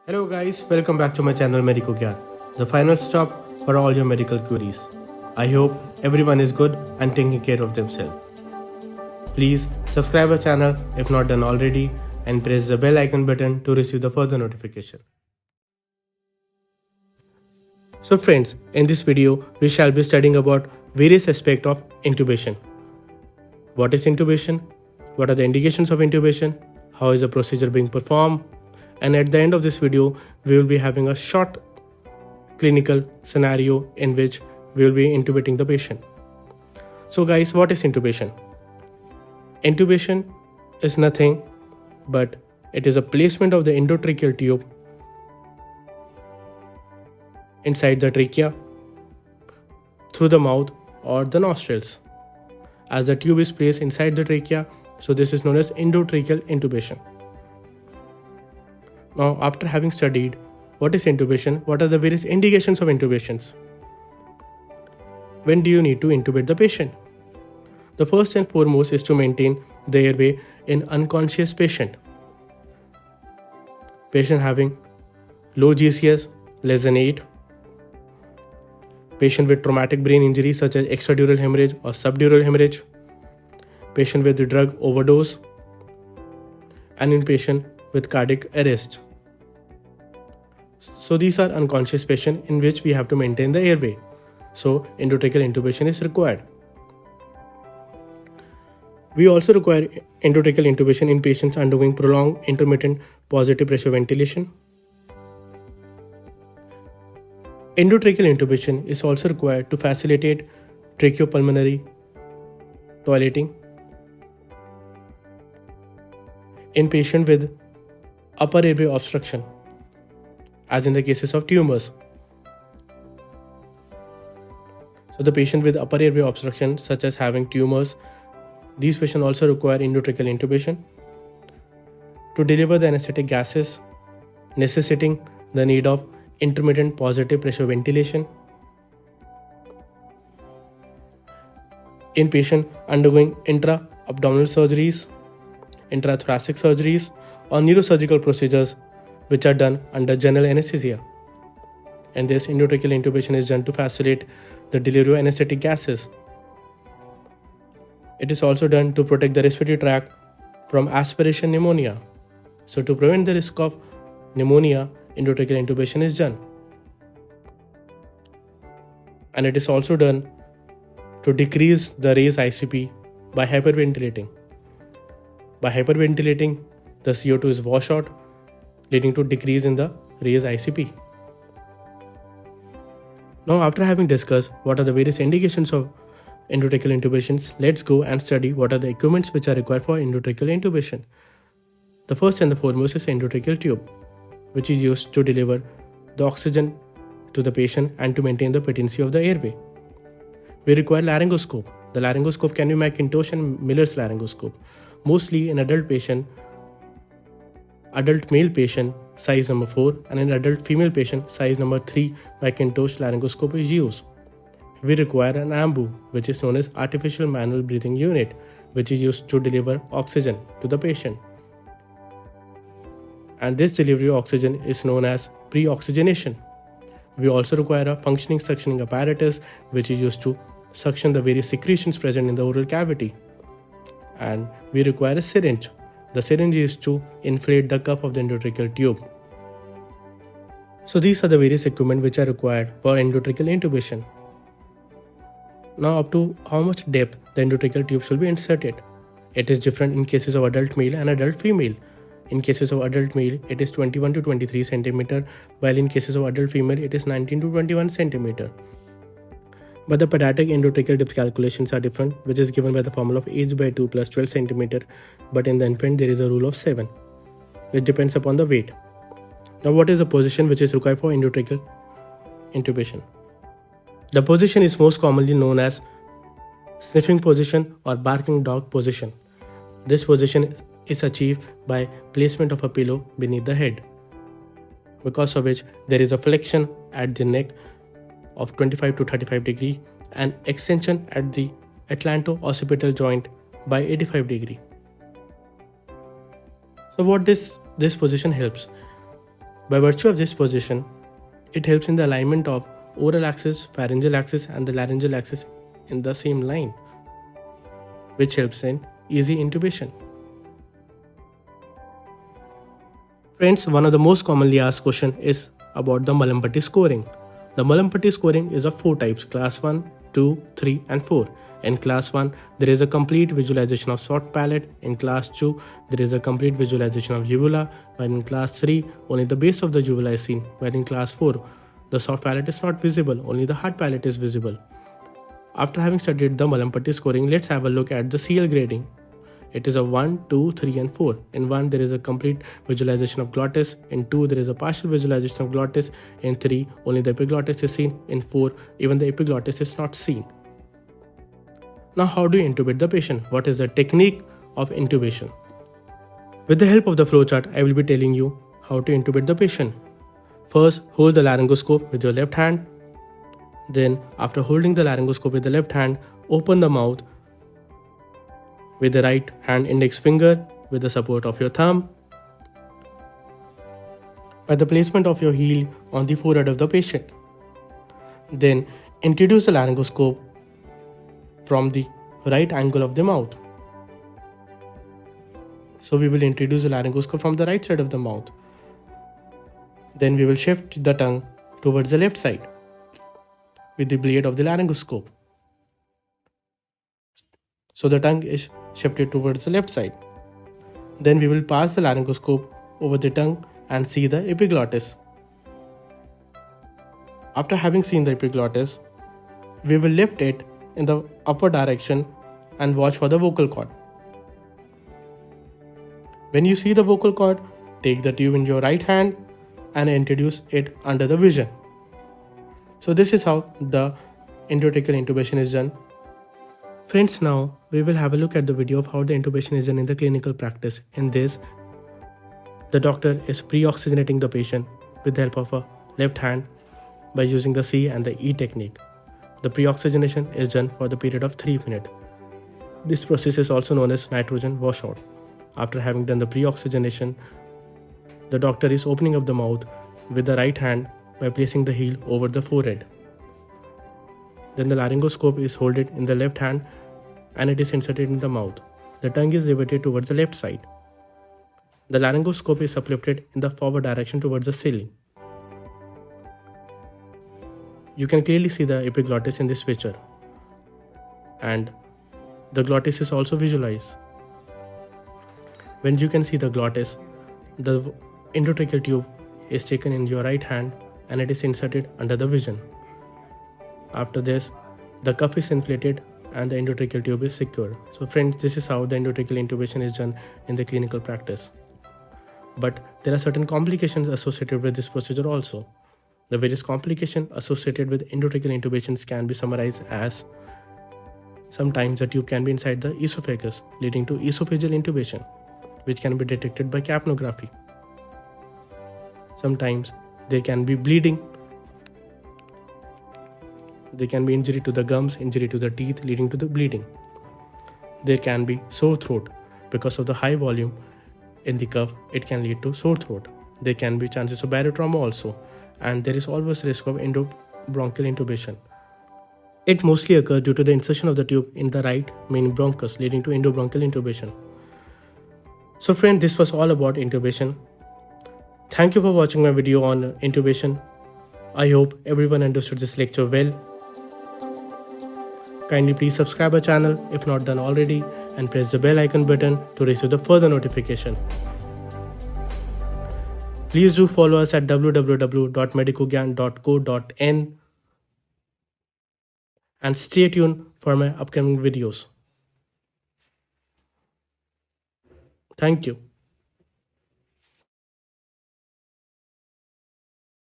Hello guys, welcome back to my channel Medico Gyan, the final stop for all your medical queries. I hope everyone is good and taking care of themselves. Please subscribe our channel if not done already and press the bell icon button to receive the further notification. So friends, in this video we shall be studying about various aspects of intubation. What is intubation? What are the indications of intubation? How is the procedure being performed? And at the end of this video, we will be having a short clinical scenario in which we will be intubating the patient. So guys, what is intubation? Intubation is nothing but it is a placement of the endotracheal tube inside the trachea through the mouth or the nostrils. As the tube is placed inside the trachea, so this is known as endotracheal intubation. Now, after having studied what is intubation, what are the various indications of intubations? When do you need to intubate the patient? The first and foremost is to maintain the airway in unconscious patient. Patient having low GCS less than 8. Patient with traumatic brain injury such as extradural hemorrhage or subdural hemorrhage. Patient with drug overdose. And in patient with cardiac arrest. So these are unconscious patients in which we have to maintain the airway. So endotracheal intubation is required. We also require endotracheal intubation in patients undergoing prolonged intermittent positive pressure ventilation. Endotracheal intubation is also required to facilitate tracheopulmonary toileting in patients with upper airway obstruction, as in the cases of tumors. So the patient with upper airway obstruction such as having tumors, these patients also require endotracheal intubation to deliver the anesthetic gases, necessitating the need of intermittent positive pressure ventilation. In patient undergoing intra-abdominal surgeries, intrathoracic surgeries or neurosurgical procedures which are done under general anesthesia. And this endotracheal intubation is done to facilitate the delivery of anesthetic gases. It is also done to protect the respiratory tract from aspiration pneumonia. So to prevent the risk of pneumonia, endotracheal intubation is done. And it is also done to decrease the raised ICP by hyperventilating. By hyperventilating, the CO2 is washed out, leading to decrease in the raised ICP. Now, after having discussed what are the various indications of endotracheal intubations, let's go and study what are the equipments which are required for endotracheal intubation. The first and the foremost is endotracheal tube, which is used to deliver the oxygen to the patient and to maintain the patency of the airway. We require laryngoscope. The laryngoscope can be Macintosh and Miller's laryngoscope. Mostly in adult male patient size number 4 and in adult female patient size number 3 Macintosh laryngoscope is used. We require an AMBU, which is known as artificial manual breathing unit, which is used to deliver oxygen to the patient. And this delivery of oxygen is known as pre-oxygenation. We also require a functioning suctioning apparatus, which is used to suction the various secretions present in the oral cavity. And we require a syringe. The syringe is used to inflate the cuff of the endotracheal tube. So these are the various equipment which are required for endotracheal intubation. Now up to how much depth the endotracheal tube should be inserted. It is different in cases of adult male and adult female. In cases of adult male, it is 21 to 23 cm, while in cases of adult female, it is 19 to 21 cm. But the pediatric endotracheal depth calculations are different, which is given by the formula of h by 2 plus 12 cm. But in the infant, there is a rule of 7, which depends upon the weight. Now, what is the position which is required for endotracheal intubation? The position is most commonly known as sniffing position or barking dog position. This position is achieved by placement of a pillow beneath the head, because of which there is a flexion at the neck of 25 to 35 degree and extension at the atlanto-occipital joint by 85 degree. So what this position helps? By virtue of this position, it helps in the alignment of oral axis, pharyngeal axis, and the laryngeal axis in the same line, which helps in easy intubation. Friends, one of the most commonly asked questions is about the Mallampati scoring. The Mallampati scoring is of 4 types: class 1, 2, 3, and 4. In class 1, there is a complete visualization of soft palate. In class 2, there is a complete visualization of uvula. While in class 3, only the base of the uvula is seen. While in class 4, the soft palate is not visible, only the hard palate is visible. After having studied the Mallampati scoring, let's have a look at the CL grading. It is a 1, 2, 3, and 4. In 1, there is a complete visualization of glottis. In 2, there is a partial visualization of glottis. In 3, only the epiglottis is seen. In 4, even the epiglottis is not seen. Now, how do you intubate the patient? What is the technique of intubation? With the help of the flowchart, I will be telling you how to intubate the patient. First, hold the laryngoscope with your left hand. Then, after holding the laryngoscope with the left hand, open the mouth with the right hand index finger with the support of your thumb. By the placement of your heel on the forehead of the patient. Then, introduce the laryngoscope from the right angle of the mouth. So we will introduce the laryngoscope from the right side of the mouth. Then we will shift the tongue towards the left side with the blade of the laryngoscope. So the tongue is shifted towards the left side. Then we will pass the laryngoscope over the tongue and see the epiglottis. After having seen the epiglottis, we will lift it in the upward direction and watch for the vocal cord. When you see the vocal cord, take the tube in your right hand and introduce it under the vision. So this is how the endotracheal intubation is done. Friends, now we will have a look at the video of how the intubation is done in the clinical practice. In this, the doctor is pre-oxygenating the patient with the help of a left hand by using the C and the E technique. The pre-oxygenation is done for the period of 3 minutes. This process is also known as nitrogen washout. After having done the pre-oxygenation, the doctor is opening up the mouth with the right hand by placing the heel over the forehead. Then the laryngoscope is held in the left hand and it is inserted in the mouth. The tongue is reverted towards the left side. The laryngoscope is uplifted in the forward direction towards the ceiling. You can clearly see the epiglottis in this picture, and the glottis is also visualized. When you can see the glottis, the endotracheal tube is taken in your right hand and it is inserted under the vision. After this, the cuff is inflated and the endotracheal tube is secured. So friends, this is how the endotracheal intubation is done in the clinical practice. But there are certain complications associated with this procedure also. The various complications associated with endotracheal intubations can be summarized as: sometimes the tube can be inside the esophagus, leading to esophageal intubation, which can be detected by capnography. Sometimes there can be bleeding. There can be injury to the gums, injury to the teeth, leading to the bleeding. There can be sore throat. Because of the high volume in the cuff, it can lead to sore throat. There can be chances of barotrauma also, and there is always risk of endobronchial intubation. It mostly occurs due to the insertion of the tube in the right main bronchus, leading to endobronchial intubation. So friend, this was all about intubation. Thank you for watching my video on intubation. I hope everyone understood this lecture well. Kindly please subscribe our channel if not done already and press the bell icon button to receive the further notification. Please do follow us at www.medicogyan.co.in and stay tuned for my upcoming videos. Thank you.